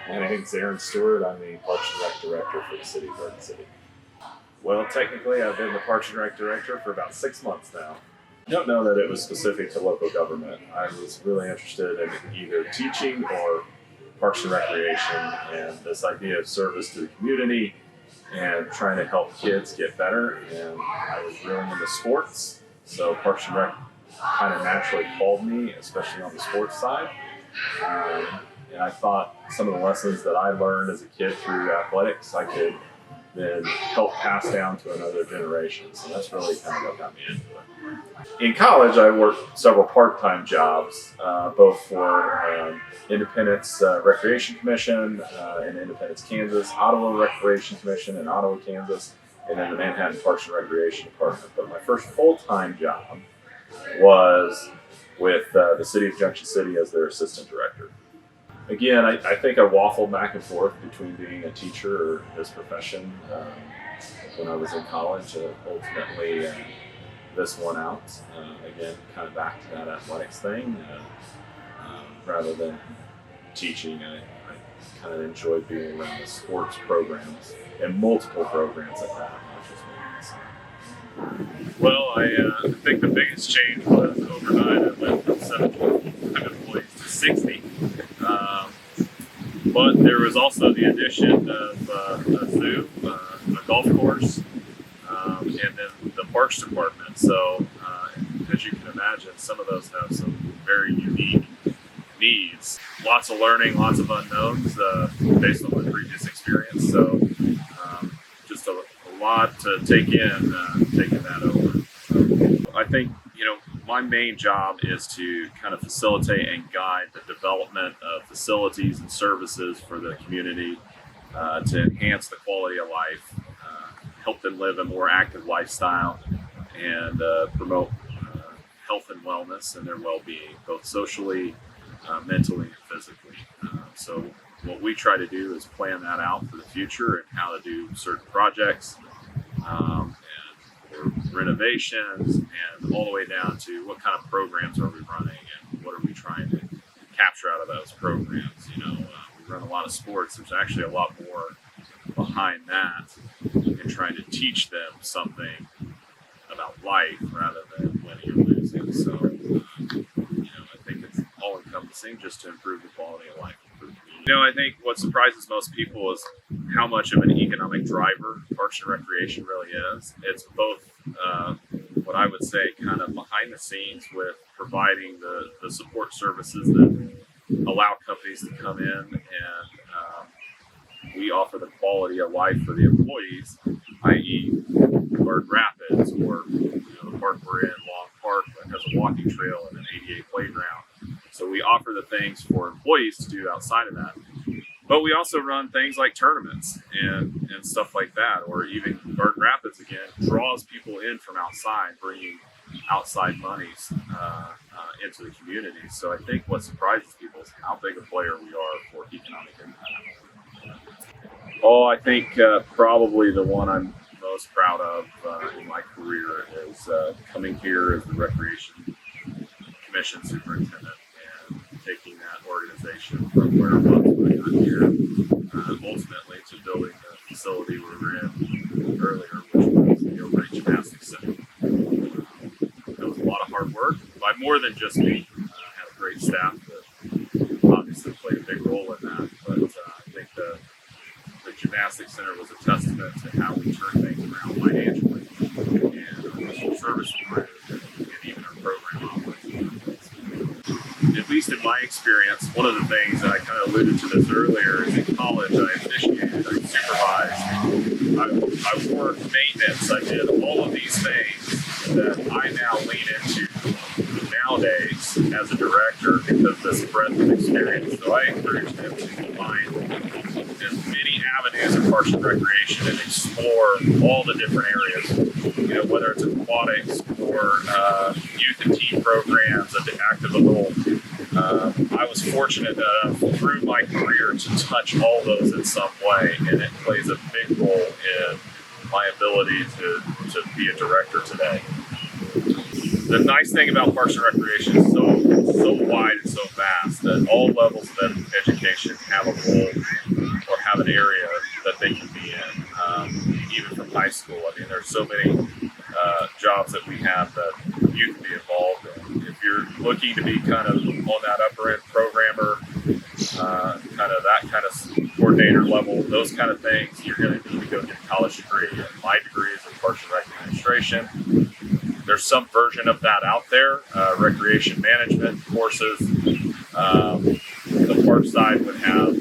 My name's Aaron Stewart. I'm the Parks and Rec Director for the City of Garden City. Well, technically, I've been the Parks and Rec Director for about 6 months now. I don't know that it was specific to local government. I was really interested in either teaching or Parks and Recreation, and this idea of service to the community and trying to help kids get better. And I was really into sports, so Parks and Rec kind of naturally called me, especially on the sports side. And I thought some of the lessons that I learned as a kid through athletics, I could then help pass down to another generation. So that's really kind of what got me into it. In college, I worked several part-time jobs, both for Independence Recreation Commission in Independence, Kansas, Ottawa Recreation Commission in Ottawa, Kansas, and then the Manhattan Parks and Recreation Department. But my first full-time job was with the City of Junction City as their assistant director. Again, I think I waffled back and forth between being a teacher or this profession when I was in college. Ultimately, this one out. Again, kind of back to that athletics thing. Rather than teaching, I kind of enjoyed being around the sports programs and multiple programs at that, not just one. Well, I think the biggest change was overnight. I went from 70 employees to 60. But there was also the addition of a zoo, a golf course, and then the parks department. So, as you can imagine, some of those have some very unique needs. Lots of learning, lots of unknowns based on my previous experience. So, just a lot to take in, taking that over. So, I think, my main job is to kind of facilitate and guide the development of facilities and services for the community to enhance the quality of life, help them live a more active lifestyle, and promote health and wellness and their well-being, both socially, mentally, and physically. So what we try to do is plan that out for the future and how to do certain projects, renovations, and all the way down to what kind of programs are we running and what are we trying to capture out of those programs. We run a lot of sports. There's actually a lot more behind that and trying to teach them something about life rather than winning or losing. So, I think it's all encompassing just to improve the quality of life for the community. I think what surprises most people is how much of an economic driver Parks and Recreation really is. It's both what I would say kind of behind the scenes with providing the support services that allow companies to come in and we offer the quality of life for the employees, i.e. Garden Rapids or the park we're in, Long Park, that has a walking trail and an ADA playground. So we offer the things for employees to do outside of that. But we also run things like tournaments and stuff like that, or even Garden Rapids, again, draws people in from outside, bringing outside monies into the community. So I think what surprises people is how big a player we are for economic impact. I think probably the one I'm most proud of in my career is coming here as the Recreation Commission Superintendent and taking that organization from where it was when I got here, ultimately to building the facility we were in earlier, which was the Overnight Gymnastics Center. That was a lot of hard work by more than just me. I had a great staff that obviously played a big role in that, but I think the Gymnastics Center was a testament to how we turn things around financially and our customer service providers and even our program operations. At least in my experience, one of the things, and I kind of alluded to this earlier, is in college I officiated, I supervised, I worked maintenance, I did all of these things that I now lean into nowadays as a director because of this breadth of experience. So I encourage them to find as many avenues of Parks and Recreation and explore all the different areas, whether it's aquatics or youth and teen programs, an active adult. I was fortunate enough through my career to touch all those in some way, and it plays a big role in my ability to be a director today. the nice thing about Parks and Recreation is so wide and so vast that all levels of education have a role or have an area that they can be in, even from high school. I mean, there's so many jobs that we have that you can be involved in. If you're looking to be kind of on that upper end programmer, kind of that kind of coordinator level, those kind of things, you're going to need to go get a college degree. And my degree is in Parks and Rec Administration. There's some version of that out there, recreation management courses. The park side would have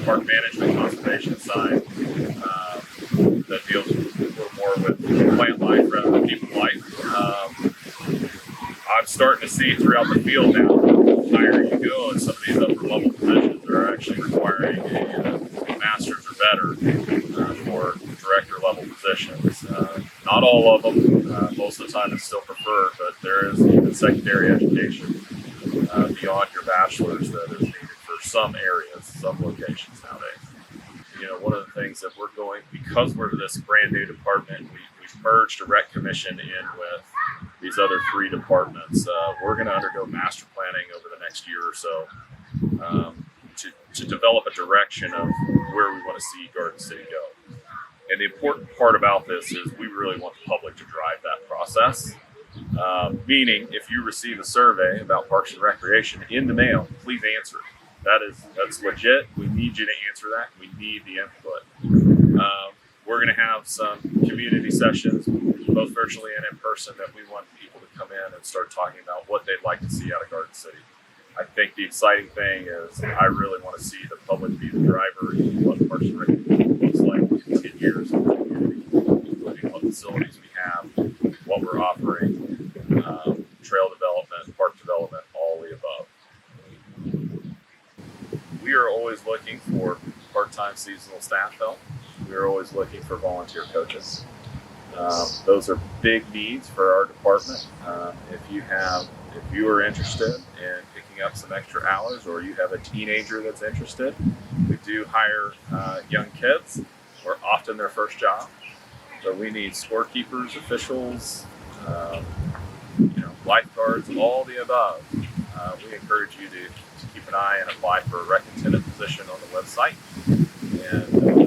park management conservation side that deals a little more with plant life rather than people life. I'm starting to see throughout the field now, the higher you go in some of these upper level positions, they're actually requiring a master's or better for director level positions. Not all of them, most of the time it's still preferred, but there is even secondary education beyond your bachelor's that is needed for some areas, some locations nowadays. You know, one of the things that we're going, because we're this brand new department, we've merged a rec commission in with these other 3 departments. We're going to undergo master planning over the next year or so to develop a direction of where we want to see Garden City go. And the important part about this is we really want the public to drive that process. Meaning, if you receive a survey about Parks and Recreation in the mail, please answer it. That's legit. We need you to answer that. We need the input. We're going to have some community sessions, both virtually and in person, that we want people to come in and start talking about what they'd like to see out of Garden City. I think the exciting thing is I really want to see the public be the driver in what Parks and Recreation looks like in 10 years in the community, including what facilities we have, what we're offering, trail development, park development, all the above. We are always looking for part-time seasonal staff help. We are always looking for volunteer coaches. Those are big needs for our department. If you are interested in picking up some extra hours, or you have a teenager that's interested, we do hire young kids. We're often their first job. So we need scorekeepers, officials, lifeguards, all the above. We encourage you to keep an eye and apply for a rec attendant position on the website. And